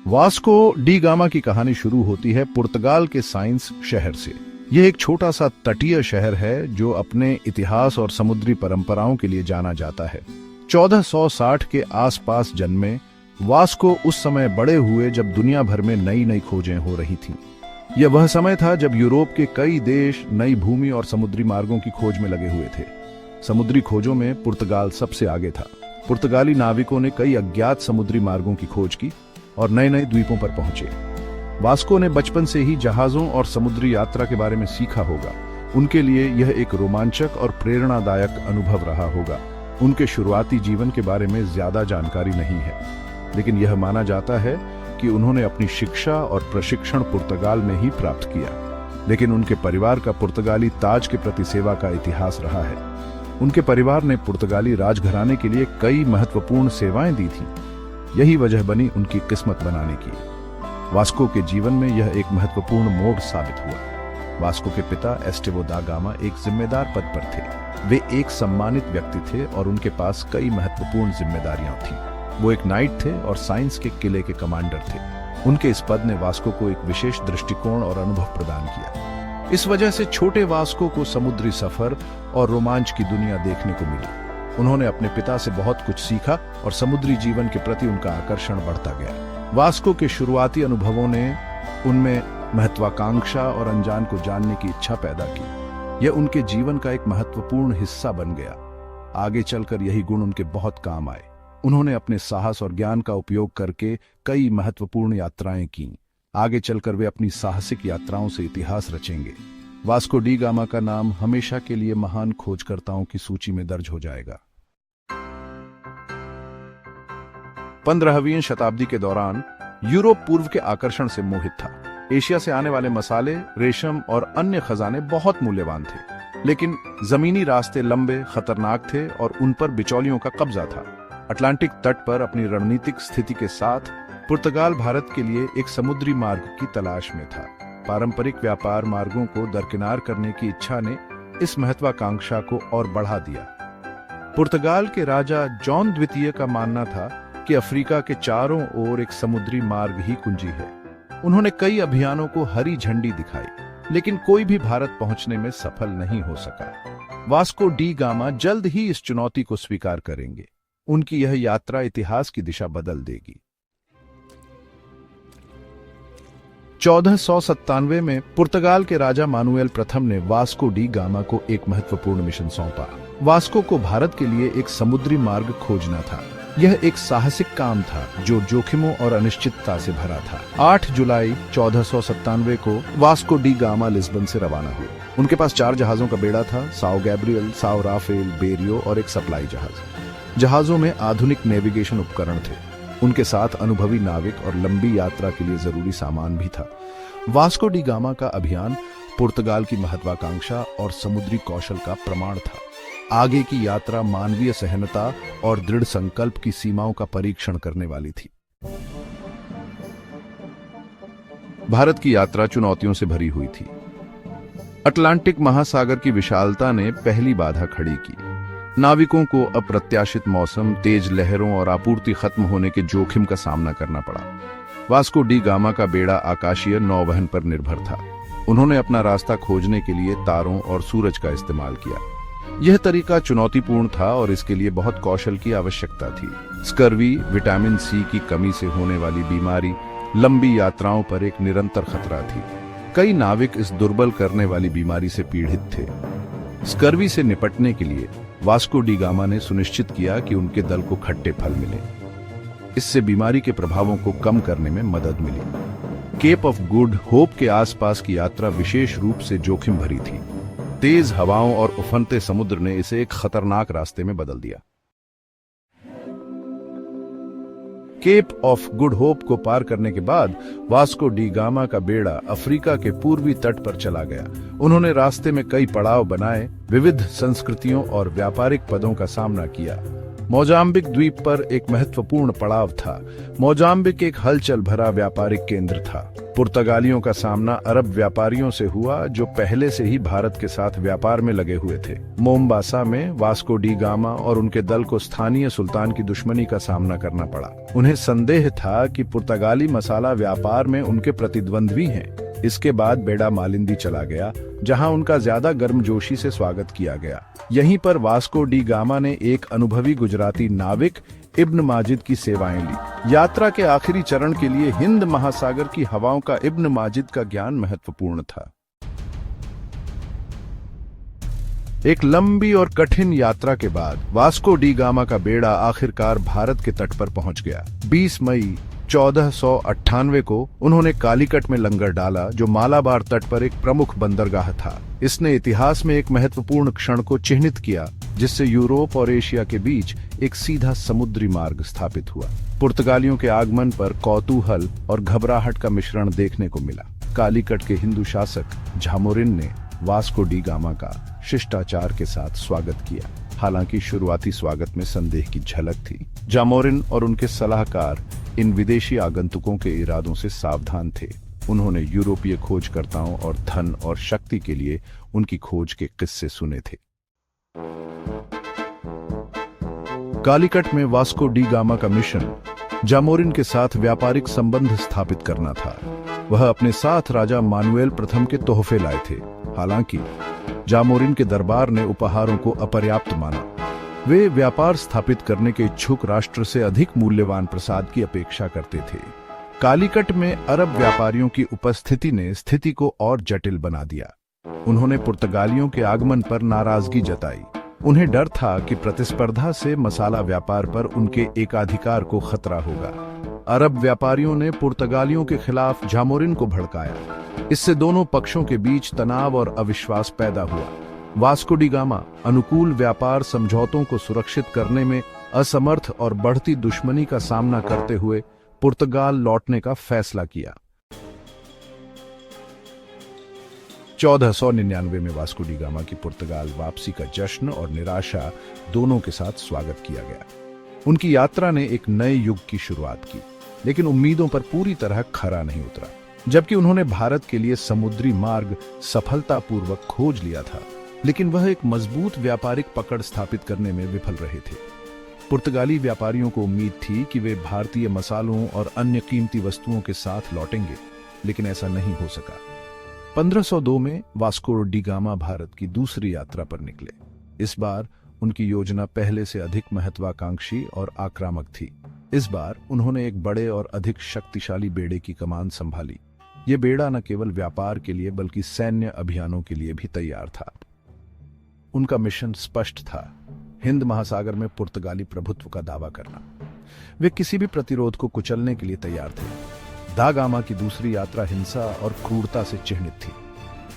Vasco D gamma की कहानी शुरू होती है पुर्तगाल के साइंस शहर से। यह एक छोटा सा तटीय शहर है जो अपने इतिहास और समुद्री परंपराओं के लिए जाना जाता है। 1460 के आसपास जन्मे वास्को उस समय बड़े हुए जब दुनिया भर में नई नई खोजें हो रही थीं। यह वह समय था जब यूरोप के कई देश नई भूमि और समुद्री मार्गों की खोज में लगे हुए थे। समुद्री खोजों में पुर्तगाल सबसे आगे था। पुर्तगाली नाविकों ने कई अज्ञात समुद्री मार्गों की खोज की और नए नए द्वीपों पर पहुंचे। वास्को ने बचपन से ही जहाजों और समुद्री यात्रा के बारे में सीखा होगा। उनके लिए यह एक रोमांचक और प्रेरणादायक अनुभव रहा होगा। उनके शुरुआती जीवन के बारे में ज्यादा जानकारी नहीं है, लेकिन यह माना जाता है कि उन्होंने अपनी शिक्षा और प्रशिक्षण पुर्तगाल में ही प्राप्त किया। लेकिन उनके परिवार का पुर्तगाली ताज के प्रति सेवा का इतिहास रहा है। उनके परिवार ने पुर्तगाली राजघराने के लिए कई महत्वपूर्ण सेवाएं दी थीं। यही वजह बनी उनकी किस्मत बनाने की। वास्को के जीवन में यह एक महत्वपूर्ण मोड़ साबित हुआ। वास्को के पिता एस्टेवो दा गामा एक जिम्मेदार पद पर थे। वे एक सम्मानित व्यक्ति थे और उनके पास कई महत्वपूर्ण जिम्मेदारियां थीं। वो एक नाइट थे और साइंस के किले के कमांडर थे। उनके इस पद ने वास्को को एक विशेष दृष्टिकोण और अनुभव प्रदान किया। इस वजह से छोटे वास्को को समुद्री सफर और रोमांच की दुनिया देखने को मिली। उन्होंने अपने पिता से बहुत कुछ सीखा और समुद्री जीवन के प्रति उनका आकर्षण बढ़ता गया। वास्को के शुरुआती अनुभवों ने उनमें महत्वाकांक्षा और अनजान को जानने की इच्छा पैदा की। यह उनके जीवन का एक महत्वपूर्ण हिस्सा बन गया। आगे चलकर यही गुण उनके बहुत काम आए। उन्होंने अपने साहस और ज्ञान का उपयोग करके कई महत्वपूर्ण यात्राएं की। आगे चलकर वे अपनी साहसिक यात्राओं से इतिहास रचेंगे। वास्को डी गामा का नाम हमेशा के लिए महान खोजकर्ताओं की सूची में दर्ज हो जाएगा। 15वीं शताब्दी के दौरान यूरोप पूर्व के आकर्षण से मोहित था। एशिया से आने वाले मसाले, रेशम और अन्य खजाने बहुत मूल्यवान थे, लेकिन जमीनी रास्ते लंबे, खतरनाक थे और उन पर बिचौलियों का कब्जा था। अटलांटिक तट पर अपनी रणनीतिक स्थिति के साथ पुर्तगाल भारत के लिए एक समुद्री मार्ग की तलाश में था। पारंपरिक व्यापार मार्गों को दरकिनार करने की इच्छा ने इस महत्वाकांक्षा को और बढ़ा दिया। पुर्तगाल के राजा जॉन द्वितीय का मानना था कि अफ्रीका के चारों ओर एक समुद्री मार्ग ही कुंजी है। उन्होंने कई अभियानों को हरी झंडी दिखाई, लेकिन कोई भी भारत पहुंचने में सफल नहीं हो सका। वास्को डी गामा जल्द ही इस चुनौती को स्वीकार करेंगे। उनकी यह यात्रा इतिहास की दिशा बदल देगी। 1497 में पुर्तगाल के राजा मानुएल प्रथम ने वास्को डी गामा को एक महत्वपूर्ण मिशन सौंपा। वास्को को भारत के लिए एक समुद्री मार्ग खोजना था। यह एक साहसिक काम था जो जोखिमों और अनिश्चितता से भरा था। 8 जुलाई 1497 को वास्को डी गामा लिस्बन से रवाना हुए। उनके पास 4 जहाजों का बेड़ा था, Sao Gabriel, Sao Rafael, Berrio और एक सप्लाई जहाज। जहाजों में आधुनिक नेविगेशन उपकरण थे। उनके साथ अनुभवी नाविक और लंबी यात्रा के लिए जरूरी सामान भी था। वास्को डी गामा का अभियान पुर्तगाल की महत्वाकांक्षा और समुद्री कौशल का प्रमाण था। आगे की यात्रा मानवीय सहनता और दृढ़ संकल्प की सीमाओं का परीक्षण करने वाली थी। भारत की यात्रा चुनौतियों से भरी हुई थी। अटलांटिक महासागर की विशालता ने पहली बाधा खड़ी की। नाविकों को अप्रत्याशित मौसम, तेज लहरों और आपूर्ति खत्म होने के जोखिम का सामना करना पड़ा। वास्को डी गामा का बेड़ा आकाशीय नौवहन पर निर्भर था। उन्होंने अपना रास्ता खोजने के लिए तारों और सूरज का इस्तेमाल किया। यह तरीका चुनौतीपूर्ण था और इसके लिए बहुत कौशल की आवश्यकता थी। स्कर्वी, विटामिन सी की कमी से होने वाली बीमारी लंबी यात्राओं पर एक निरंतर खतरा थी। कई नाविक इस दुर्बल करने वाली बीमारी से पीड़ित थे। स्कर्वी से निपटने के लिए वास्को डी गामा ने सुनिश्चित किया कि उनके दल को खट्टे फल मिले। इससे बीमारी के प्रभावों को कम करने में मदद मिली। केप ऑफ गुड होप के आसपास की यात्रा विशेष रूप से जोखिम भरी थी। तेज हवाओं और उफनते समुद्र ने इसे एक खतरनाक रास्ते में बदल दिया। केप ऑफ गुड होप को पार करने के बाद वास्को डी गामा का बेड़ा अफ्रीका के पूर्वी तट पर चला गया। उन्होंने रास्ते में कई पड़ाव बनाए, विविध संस्कृतियों और व्यापारिक पदों का सामना किया। मोजाम्बिक द्वीप पर एक महत्वपूर्ण पड़ाव था। मोजाम्बिक एक हलचल भरा व्यापारिक केंद्र था। पुर्तगालियों का सामना अरब व्यापारियों से हुआ जो पहले से ही भारत के साथ व्यापार में लगे हुए थे। मोम्बासा में वास्को डी गामा और उनके दल को स्थानीय सुल्तान की दुश्मनी का सामना करना पड़ा। उन्हें संदेह था कि पुर्तगाली मसाला व्यापार में उनके प्रतिद्वंद्वी हैं। इसके बाद बेड़ा मालिंदी चला गया, जहां उनका ज्यादा गर्मजोशी से स्वागत किया गया। यहीं पर वास्को डी गामा ने एक अनुभवी गुजराती नाविक इब्न माजिद की सेवाएं ली। यात्रा के आखिरी चरण के लिए हिंद महासागर की हवाओं का इब्न माजिद का ज्ञान महत्वपूर्ण था। एक लंबी और कठिन यात्रा के बाद वास्को डी गामा का बेड़ा आखिरकार भारत के तट पर पहुंच गया। 20 मई 1498 को उन्होंने कालीकट में लंगर डाला, जो मालाबार तट पर एक प्रमुख बंदरगाह था। इसने इतिहास में एक महत्वपूर्ण क्षण को चिह्नित किया, जिससे यूरोप और एशिया के बीच एक सीधा समुद्री मार्ग स्थापित हुआ। पुर्तगालियों के आगमन पर कौतूहल और घबराहट का मिश्रण देखने को मिला। कालीकट के हिंदू शासक झामोरिन ने वास्को डी गामा का शिष्टाचार के साथ स्वागत किया। हालांकि शुरुआती स्वागत में संदेह की झलक थी। जामोरिन और उनके सलाहकार इन विदेशी आगंतुकों के इरादों से सावधान थे। उन्होंने यूरोपीय खोजकर्ताओं और धन और शक्ति के लिए उनकी खोज के किस्से सुने थे। कालीकट में वास्को डी गामा का मिशन जामोरिन के साथ व्यापारिक संबंध स्थापित करना था। वह अपने साथ राजा मानुएल प्रथम के तोहफे लाए थे। हालांकि जामोरिन के दरबार ने उपहारों को अपर्याप्त माना। वे व्यापार स्थापित करने के इच्छुक राष्ट्र से अधिक मूल्यवान प्रसाद की अपेक्षा करते थे। कालीकट में अरब व्यापारियों की उपस्थिति ने स्थिति को और जटिल बना दिया। उन्होंने पुर्तगालियों के आगमन पर नाराजगी जताई। उन्हें डर था कि प्रतिस्पर्धा से मसाला व्यापार पर उनके एकाधिकार को खतरा होगा। अरब व्यापारियों ने पुर्तगालियों के खिलाफ जामोरिन को भड़काया। इससे दोनों पक्षों के बीच तनाव और अविश्वास पैदा हुआ। वास्को डी गामा अनुकूल व्यापार समझौतों को सुरक्षित करने में असमर्थ और बढ़ती दुश्मनी का सामना करते हुए पुर्तगाल लौटने का फैसला किया। 1499 में वास्को डी गामा की पुर्तगाल वापसी का जश्न और निराशा दोनों के साथ स्वागत किया गया। उनकी यात्रा ने एक नए युग की शुरुआत की, लेकिन उम्मीदों पर पूरी तरह खरा नहीं उतरा। जबकि उन्होंने भारत के लिए समुद्री मार्ग सफलतापूर्वक खोज लिया था, लेकिन वह एक मजबूत व्यापारिक पकड़ स्थापित करने में विफल रहे थे। पुर्तगाली व्यापारियों को उम्मीद थी कि वे भारतीय मसालों और अन्य कीमती वस्तुओं के साथ लौटेंगे, लेकिन ऐसा नहीं हो सका। 1502 में वास्को डी गामा भारत की दूसरी यात्रा पर निकले। इस बार उनकी योजना पहले से अधिक महत्वाकांक्षी और आक्रामक थी। इस बार उन्होंने एक बड़े और अधिक शक्तिशाली बेड़े की कमान संभाली। ये बेड़ा न केवल व्यापार के लिए बल्कि सैन्य अभियानों के लिए भी तैयार था। उनका मिशन स्पष्ट था, हिंद महासागर में पुर्तगाली प्रभुत्व का दावा करना। वे किसी भी प्रतिरोध को कुचलने के लिए तैयार थे। दा गामा की दूसरी यात्रा हिंसा और क्रूरता से चिह्नित थी।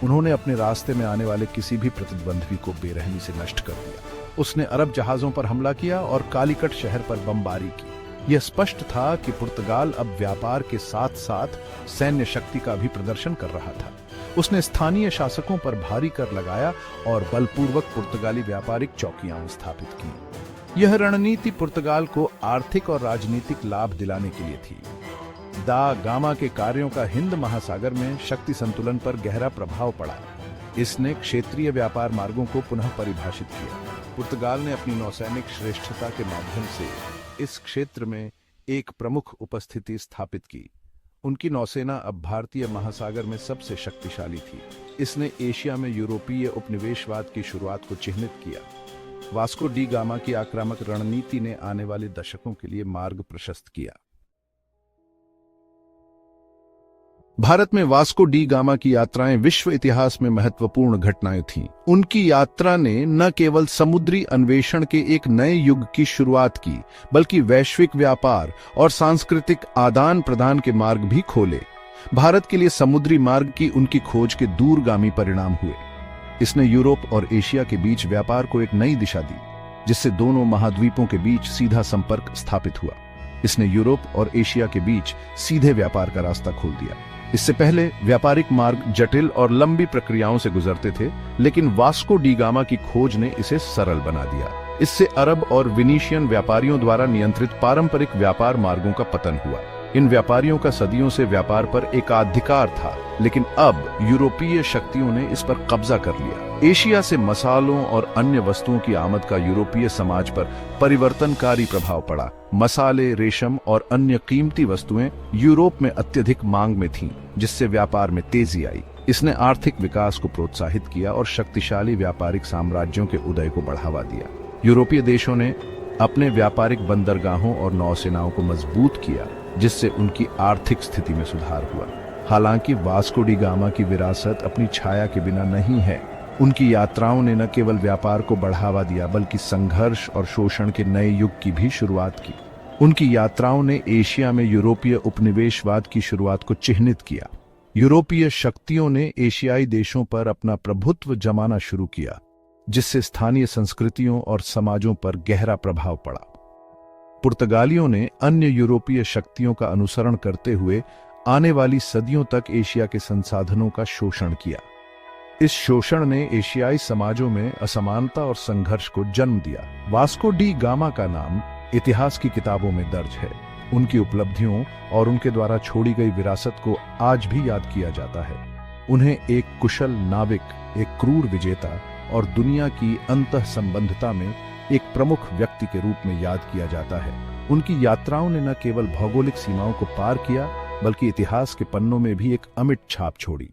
उन्होंने अपने रास्ते में आने वाले किसी भी प्रतिद्वंद्वी को बेरहमी से नष्ट कर दिया। उसने अरब जहाजों पर हमला किया और कालीकट शहर पर बमबारी की। यह स्पष्ट था कि पुर्तगाल अब व्यापार के साथ साथ सैन्य शक्ति का भी प्रदर्शन कर रहा था। उसने स्थानीय शासकों पर भारी कर लगाया और बलपूर्वक पुर्तगाली व्यापारिक चौकियां स्थापित की। यह रणनीति पुर्तगाल को आर्थिक और राजनीतिक लाभ दिलाने के लिए थी। दा गामा के कार्यों का हिंद महासागर में शक्ति संतुलन पर गहरा प्रभाव पड़ा। इसने क्षेत्रीय व्यापार मार्गों को पुनः परिभाषित किया। पुर्तगाल ने अपनी नौसैनिक श्रेष्ठता के माध्यम से इस क्षेत्र में एक प्रमुख उपस्थिति स्थापित की। उनकी नौसेना अब भारतीय महासागर में सबसे शक्तिशाली थी। इसने एशिया में यूरोपीय उपनिवेशवाद की शुरुआत को चिह्नित किया। वास्को डी गामा की आक्रामक रणनीति ने आने वाले दशकों के लिए मार्ग प्रशस्त किया। भारत में वास्को डी गामा की यात्राएं विश्व इतिहास में महत्वपूर्ण घटनाएं थीं। उनकी यात्रा ने न केवल समुद्री अन्वेषण के एक नए युग की शुरुआत की, बल्कि वैश्विक व्यापार और सांस्कृतिक आदान प्रदान के मार्ग भी खोले। भारत के लिए समुद्री मार्ग की उनकी खोज के दूरगामी परिणाम हुए। इसने यूरोप और एशिया के बीच व्यापार को एक नई दिशा दी, जिससे दोनों महाद्वीपों के बीच सीधा संपर्क स्थापित हुआ। इसने यूरोप और एशिया के बीच सीधे व्यापार का रास्ता खोल दिया। इससे पहले व्यापारिक मार्ग जटिल और लंबी प्रक्रियाओं से गुजरते थे, लेकिन वास्को डी गामा की खोज ने इसे सरल बना दिया। इससे अरब और विनीशियन व्यापारियों द्वारा नियंत्रित पारंपरिक व्यापार मार्गों का पतन हुआ। इन व्यापारियों का सदियों से व्यापार पर एकाधिकार था, लेकिन अब यूरोपीय शक्तियों ने इस पर कब्जा कर लिया। एशिया से मसालों और अन्य वस्तुओं की आमद का यूरोपीय समाज पर परिवर्तनकारी प्रभाव पड़ा। मसाले, रेशम और अन्य कीमती वस्तुएं यूरोप में अत्यधिक मांग में थीं, जिससे व्यापार में तेजी आई। इसने आर्थिक विकास को प्रोत्साहित किया और शक्तिशाली व्यापारिक साम्राज्यों के उदय को बढ़ावा दिया। यूरोपीय देशों ने अपने व्यापारिक बंदरगाहों और नौसेनाओं को मजबूत किया, जिससे उनकी आर्थिक स्थिति में सुधार हुआ। हालांकि वास्को डी गामा की विरासत अपनी छाया के बिना नहीं है। उनकी यात्राओं ने न केवल व्यापार को बढ़ावा दिया, बल्कि संघर्ष और शोषण के नए युग की भी शुरुआत की। उनकी यात्राओं ने एशिया में यूरोपीय उपनिवेशवाद की शुरुआत को चिह्नित किया। यूरोपीय शक्तियों ने एशियाई देशों पर अपना प्रभुत्व जमाना शुरू किया, जिससे स्थानीय संस्कृतियों और समाजों पर गहरा प्रभाव पड़ा। पुर्तगालियों ने अन्य यूरोपीय शक्तियों का अनुसरण करते हुए आने वाली सदियों तक एशिया के संसाधनों का शोषण किया। इस शोषण ने एशियाई समाजों में असमानता और संघर्ष को जन्म दिया। वास्को डी गामा का नाम इतिहास की किताबों में दर्ज है। उनकी उपलब्धियों और उनके द्वारा छोड़ी गई विरासत को आज भी याद किया जाता है। उन्हें एक कुशल नाविक, एक क्रूर विजेता और दुनिया की अंतः संबंधता में एक प्रमुख व्यक्ति के रूप में याद किया जाता है। उनकी यात्राओं ने न केवल भौगोलिक सीमाओं को पार किया, बल्कि इतिहास के पन्नों में भी एक अमिट छाप छोड़ी।